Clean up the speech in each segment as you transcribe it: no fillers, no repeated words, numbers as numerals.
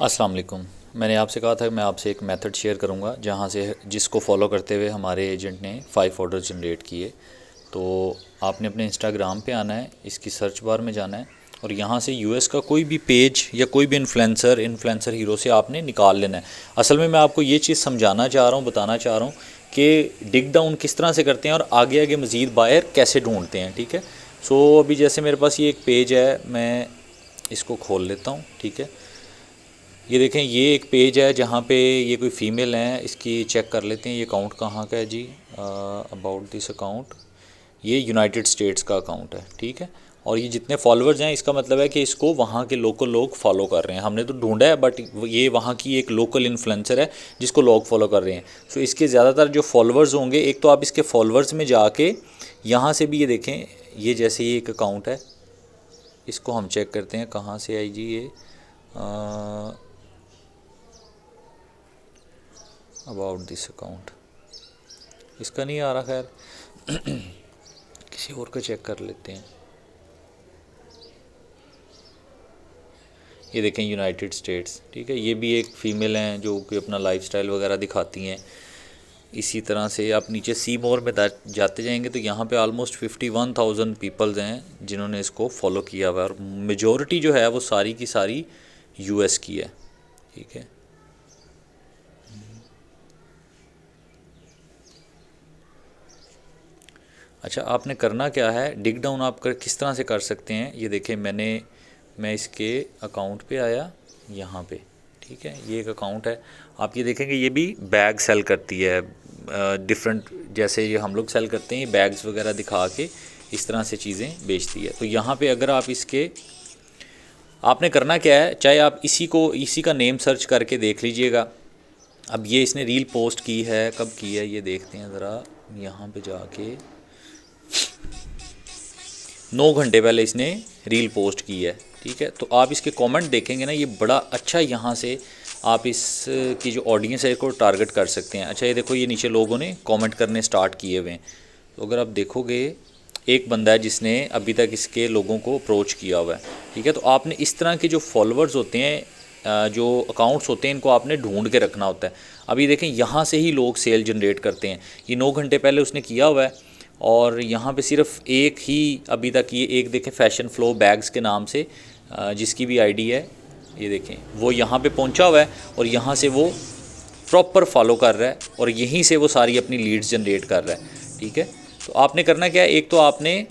अस्सलाम वालेकुम। मैंने आपसे कहा था कि मैं आपसे एक मेथड शेयर करूंगा जहां से जिसको फॉलो करते हुए हमारे एजेंट ने 5 ऑर्डर जनरेट किए। तो आपने अपने इंस्टाग्राम पे आना है, इसकी सर्च बार में जाना है और यहाँ से यूएस का कोई भी पेज या कोई भी इन्फ्लुएंसर हीरो से आपने निकाल लेना है। असल में मैं आपको ये चीज़ समझाना चाह रहा हूँ, बताना चाह रहा हूँ कि डिग डाउन किस तरह से करते हैं और आगे आगे मज़ीद बायर कैसे ढूंढते हैं। ठीक है। सो अभी जैसे मेरे पास ये एक पेज है, मैं इसको खोल लेता हूँ। ठीक है। ये देखें, ये एक पेज है जहाँ पे ये कोई फ़ीमेल है। इसकी चेक कर लेते हैं ये अकाउंट कहाँ का है जी। अबाउट दिस अकाउंट, ये यूनाइटेड स्टेट्स का अकाउंट है। ठीक है। और ये जितने फॉलोअर्स हैं इसका मतलब है कि इसको वहाँ के लोकल लोग फॉलो कर रहे हैं। हमने तो ढूंढा है बट ये वहाँ की एक लोकल इन्फ्लुएंसर है जिसको लोग फॉलो कर रहे हैं। सो इसके ज़्यादातर जो फॉलोअर्स होंगे, एक तो आप इसके फॉलोअर्स में जाके यहाँ से भी ये देखें, ये जैसे ये एक अकाउंट है, इसको हम चेक करते हैं कहाँ से आई जी ये। अबाउट दिस अकाउंट, इसका नहीं आ रहा। खैर किसी और का चेक कर लेते हैं। ये देखें, यूनाइटेड स्टेट्स। ठीक है। ये भी एक फ़ीमेल हैं जो कि अपना लाइफस्टाइल वगैरह दिखाती हैं। इसी तरह से आप नीचे सी मोर में जाते जाएंगे तो यहाँ पे ऑलमोस्ट 51,000 पीपल्स हैं जिन्होंने इसको फॉलो किया हुआ है और मेजॉरिटी जो है वो सारी की सारी यूएस की है। ठीक है। अच्छा, आपने करना क्या है, डिग डाउन आप किस तरह से कर सकते हैं ये देखें। मैं इसके अकाउंट पे आया यहाँ पे। ठीक है। ये एक अकाउंट है, आप ये देखेंगे ये भी बैग सेल करती है डिफरेंट, जैसे ये हम लोग सेल करते हैं, ये बैग्स वगैरह दिखा के इस तरह से चीज़ें बेचती है। तो यहाँ पे अगर आप इसके, आपने करना क्या है, चाहे आप इसी का नेम सर्च करके देख लीजिएगा। अब ये इसने रील पोस्ट की है, कब की है ये देखते हैं ज़रा। यहाँ पे जाके 9 घंटे पहले इसने रील पोस्ट की है। ठीक है। तो आप इसके कमेंट देखेंगे ना, ये बड़ा अच्छा यहाँ से आप इस की जो ऑडियंस है इसको टारगेट कर सकते हैं। अच्छा, ये देखो, ये नीचे लोगों ने कमेंट करने स्टार्ट किए हुए हैं। तो अगर आप देखोगे, एक बंदा है जिसने अभी तक इसके लोगों को अप्रोच किया हुआ है। ठीक है। तो आपने इस तरह के जो फॉलोअर्स होते हैं, जो अकाउंट्स होते हैं, इनको आपने ढूंढ के रखना होता है। अभी देखें, यहाँ से ही लोग सेल जनरेट करते हैं। ये 9 घंटे पहले उसने किया हुआ है और यहाँ पे सिर्फ एक ही अभी तक, ये एक देखें, फैशन फ्लो बैग्स के नाम से जिसकी भी आईडी है, ये देखें, वो यहाँ पे पहुँचा हुआ है और यहाँ से वो प्रॉपर फॉलो कर रहा है और यहीं से वो सारी अपनी लीड्स जनरेट कर रहा है। ठीक है। तो आपने करना क्या है, एक तो आपने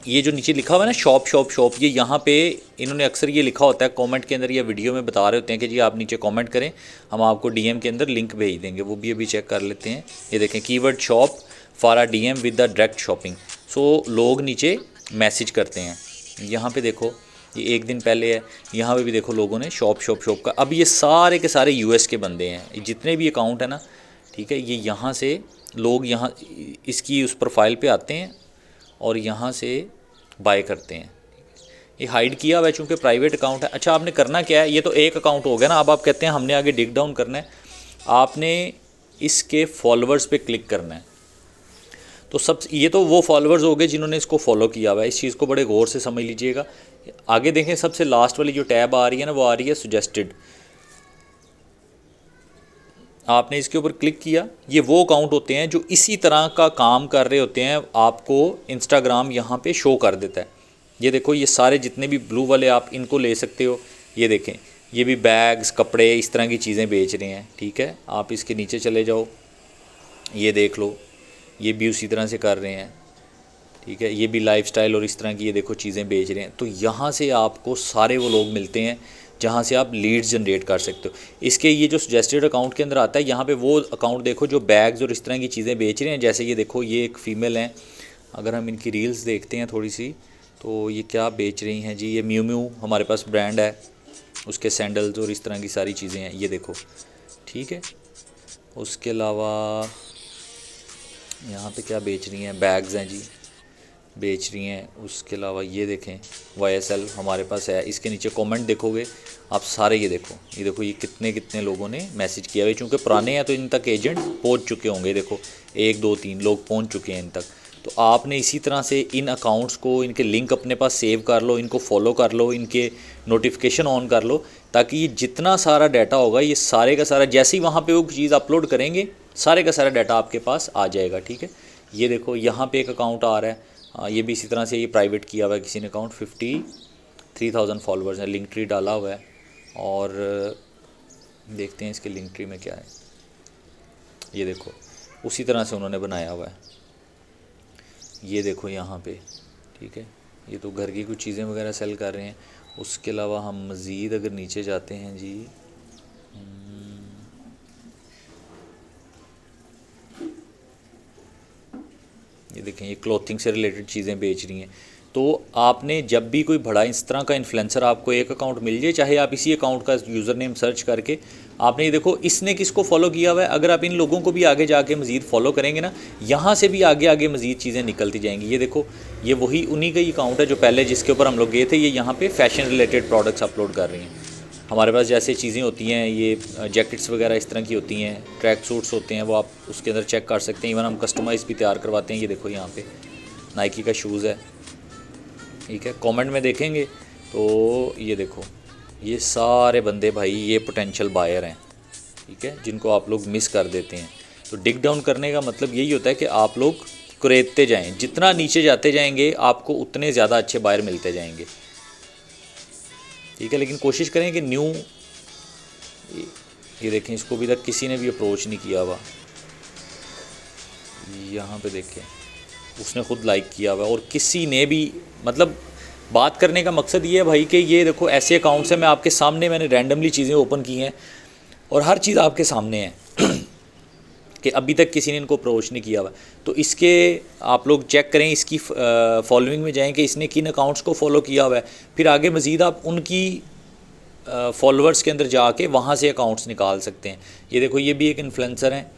ये जो नीचे लिखा हुआ है ना, शॉप शॉप शॉप, ये यहाँ पे इन्होंने अक्सर ये लिखा होता है कमेंट के अंदर या वीडियो में बता रहे होते हैं कि जी आप नीचे कमेंट करें, हम आपको डीएम के अंदर लिंक भेज देंगे। वो भी अभी चेक कर लेते हैं। ये देखें, keyword shop for a DM with the direct shopping. So लोग नीचे मैसेज करते हैं। यहाँ पे देखो, ये एक दिन पहले है, यहाँ पे भी देखो लोगों ने शॉप शॉप शॉप का। अब ये सारे के सारे यूएस के बंदे हैं, जितने भी अकाउंट है ना। ठीक है। ये यहाँ से लोग यहाँ इसकी उस प्रोफाइल पे आते हैं और यहाँ से बाय करते हैं। ये हाइड किया हुआ है चूँकि प्राइवेट अकाउंट है। अच्छा, आपने करना क्या है, ये तो एक अकाउंट हो गया ना। अब आप कहते हैं हमने आगे डिग डाउन करना है, आपने इसके फॉलोअर्स पे क्लिक करना है। तो सब ये तो वो फॉलोअर्स हो गए जिन्होंने इसको फॉलो किया हुआ है। इस चीज़ को बड़े गौर से समझ लीजिएगा। आगे देखें, सबसे लास्ट वाली जो टैब आ रही है ना, वो आ रही है सजेस्टेड। आपने इसके ऊपर क्लिक किया, ये वो अकाउंट होते हैं जो इसी तरह का काम कर रहे होते हैं, आपको इंस्टाग्राम यहाँ पे शो कर देता है। ये देखो, ये सारे जितने भी ब्लू वाले, आप इनको ले सकते हो। ये देखें, ये भी बैग्स, कपड़े, इस तरह की चीज़ें बेच रहे हैं। ठीक है। आप इसके नीचे चले जाओ, ये देख लो, ये भी उसी तरह से कर रहे हैं। ठीक है। ये भी लाइफस्टाइल और इस तरह की ये देखो चीज़ें बेच रहे हैं। तो यहाँ से आपको सारे वो लोग मिलते हैं जहाँ से आप लीड्स जनरेट कर सकते हो। इसके ये जो सजेस्टेड अकाउंट के अंदर आता है, यहाँ पे वो अकाउंट देखो जो बैग्स और इस तरह की चीज़ें बेच रहे हैं। जैसे ये देखो, ये एक फ़ीमेल हैं, अगर हम इनकी रील्स देखते हैं थोड़ी सी, तो ये क्या बेच रही हैं जी। ये म्यू म्यू हमारे पास ब्रांड है, उसके सैंडल्स और इस तरह की सारी चीज़ें हैं, ये देखो। ठीक है। उसके अलावा यहाँ पे क्या बेच रही हैं, बैग्स हैं जी, बेच रही हैं। उसके अलावा ये देखें, YSL हमारे पास है। इसके नीचे कमेंट देखोगे आप सारे, ये देखो, ये देखो, ये कितने कितने लोगों ने मैसेज किया हुआ है। चूँकि पुराने हैं तो इन तक एजेंट पहुंच चुके होंगे। देखो, 1 2 3 लोग पहुंच चुके हैं इन तक। तो आपने इसी तरह से इन अकाउंट्स को, इनके लिंक अपने पास सेव कर लो, इनको फॉलो कर लो, इनके नोटिफिकेशन ऑन कर लो, ताकि ये जितना सारा डाटा होगा ये सारे का सारा जैसे ही वहाँ पे वो चीज़ अपलोड करेंगे सारे का सारा डाटा आपके पास आ जाएगा। ठीक है, ये देखो यहाँ पे एक अकाउंट आ रहा है, ये भी इसी तरह से ये प्राइवेट किया हुआ है किसी ने अकाउंट, 53,000 फॉलोअर्स हैं, लिंक ट्री डाला हुआ है। और देखते हैं इसके लिंक ट्री में क्या है। ये देखो उसी तरह से उन्होंने बनाया हुआ है, ये देखो यहाँ पे। ठीक है, ये तो घर की कुछ चीज़ें वगैरह सेल कर रहे हैं। उसके अलावा हम मज़ीद अगर नीचे जाते हैं जी, ये देखें ये क्लॉथिंग से रिलेटेड चीज़ें बेच रही हैं। तो आपने जब भी कोई बड़ा इस तरह का इन्फ्लुएंसर आपको एक अकाउंट मिल जाए, चाहे आप इसी अकाउंट का यूज़र नेम सर्च करके आपने ये देखो इसने किसको फॉलो किया हुआ है, अगर आप इन लोगों को भी आगे जाके मज़ीद फॉलो करेंगे ना, यहाँ से भी आगे आगे मज़ीद चीज़ें निकलती जाएंगी। ये देखो ये वही उन्हीं का ही अकाउंट है जो पहले जिसके ऊपर हम लोग गए थे। ये यहाँ पर फैशन रिलेटेड प्रोडक्ट्स अपलोड कर रही हैं। हमारे पास जैसे चीज़ें होती हैं, ये जैकेट्स वगैरह इस तरह की होती हैं, ट्रैक सूट्स होते हैं, वो आप उसके अंदर चेक कर सकते हैं। इवन हम कस्टमाइज़ भी तैयार करवाते हैं। ये देखो यहाँ पे नाइकी का शूज़ है। ठीक है, कमेंट में देखेंगे तो ये देखो ये सारे बंदे भाई ये पोटेंशियल बायर हैं। ठीक है, जिनको आप लोग मिस कर देते हैं। तो डिग डाउन करने का मतलब यही होता है कि आप लोग कुरेदते जाएँ, जितना नीचे जाते जाएंगे आपको उतने ज़्यादा अच्छे बायर मिलते जाएंगे। ठीक है, लेकिन कोशिश करें कि न्यू, ये देखें इसको अभी तक किसी ने भी अप्रोच नहीं किया हुआ। यहाँ पे देखें उसने ख़ुद लाइक किया हुआ और किसी ने भी, मतलब बात करने का मकसद ये है भाई कि ये देखो ऐसे अकाउंट्स हैं, मैं आपके सामने मैंने रैंडमली चीज़ें ओपन की हैं और हर चीज़ आपके सामने है कि अभी तक किसी ने इनको अप्रोच नहीं किया हुआ। तो इसके आप लोग चेक करें, इसकी फॉलोइंग में जाएं कि इसने किन अकाउंट्स को फॉलो किया हुआ है, फिर आगे मज़ीद आप उनकी फॉलोअर्स के अंदर जाके वहाँ से अकाउंट्स निकाल सकते हैं। ये देखो ये भी एक इन्फ्लुएंसर हैं,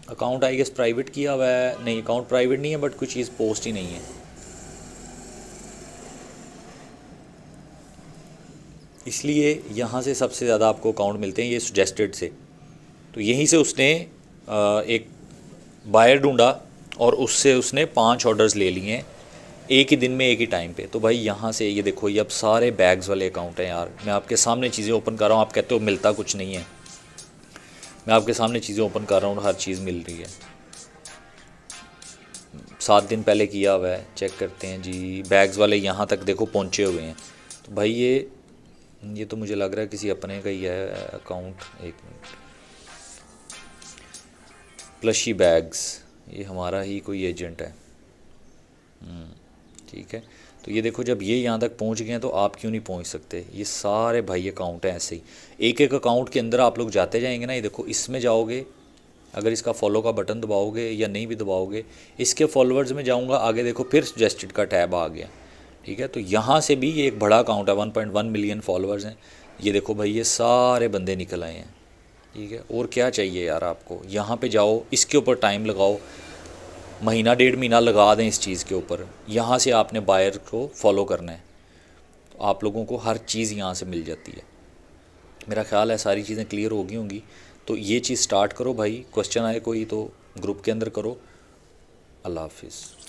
अकाउंट आई गेस प्राइवेट किया हुआ है, नहीं अकाउंट प्राइवेट नहीं है बट कुछ चीज़ पोस्ट ही नहीं है। इसलिए यहाँ से सबसे ज़्यादा आपको अकाउंट मिलते हैं ये सजेस्टेड से। तो यहीं से उसने एक बायर ढूंढा और उससे उसने 5 ऑर्डर्स ले लिए हैं एक ही दिन में एक ही टाइम पे। तो भाई यहाँ से ये देखो ये अब सारे बैग्स वाले अकाउंट हैं यार। मैं आपके सामने चीज़ें ओपन कर रहा हूँ, आप कहते हो मिलता कुछ नहीं है, मैं आपके सामने चीज़ें ओपन कर रहा हूँ, हर चीज़ मिल रही है। 7 दिन पहले किया हुआ है, चेक करते हैं जी। बैग्स वाले यहाँ तक देखो पहुँचे हुए हैं। तो भाई ये तो मुझे लग रहा है किसी अपने का ही है अकाउंट। एक मिनट, प्लशी बैग्स, ये हमारा ही कोई एजेंट है। ठीक है, तो ये देखो जब ये यहाँ तक पहुँच गए हैं तो आप क्यों नहीं पहुँच सकते। ये सारे भाई अकाउंट हैं ऐसे ही, एक एक अकाउंट के अंदर आप लोग जाते जाएंगे ना। ये देखो इसमें जाओगे, अगर इसका फॉलो का बटन दबाओगे या नहीं भी दबाओगे, इसके फॉलोअर्स में जाऊँगा, आगे देखो फिर सजेस्टेड का टैब आ गया। ठीक है, तो यहाँ से भी ये एक बड़ा अकाउंट है, 1.1 मिलियन फॉलोअर्स हैं। ये देखो भाई ये सारे बंदे निकल आए हैं। ठीक है, और क्या चाहिए यार आपको। यहाँ पे जाओ, इसके ऊपर टाइम लगाओ, महीना 1.5 महीना लगा दें इस चीज़ के ऊपर। यहाँ से आपने बायर को फॉलो करना है, तो आप लोगों को हर चीज़ यहाँ से मिल जाती है। मेरा ख्याल है सारी चीज़ें क्लियर हो गई होंगी। तो ये चीज़ स्टार्ट करो भाई, क्वेश्चन आए कोई तो ग्रुप के अंदर करो। अल्लाह हाफिज़।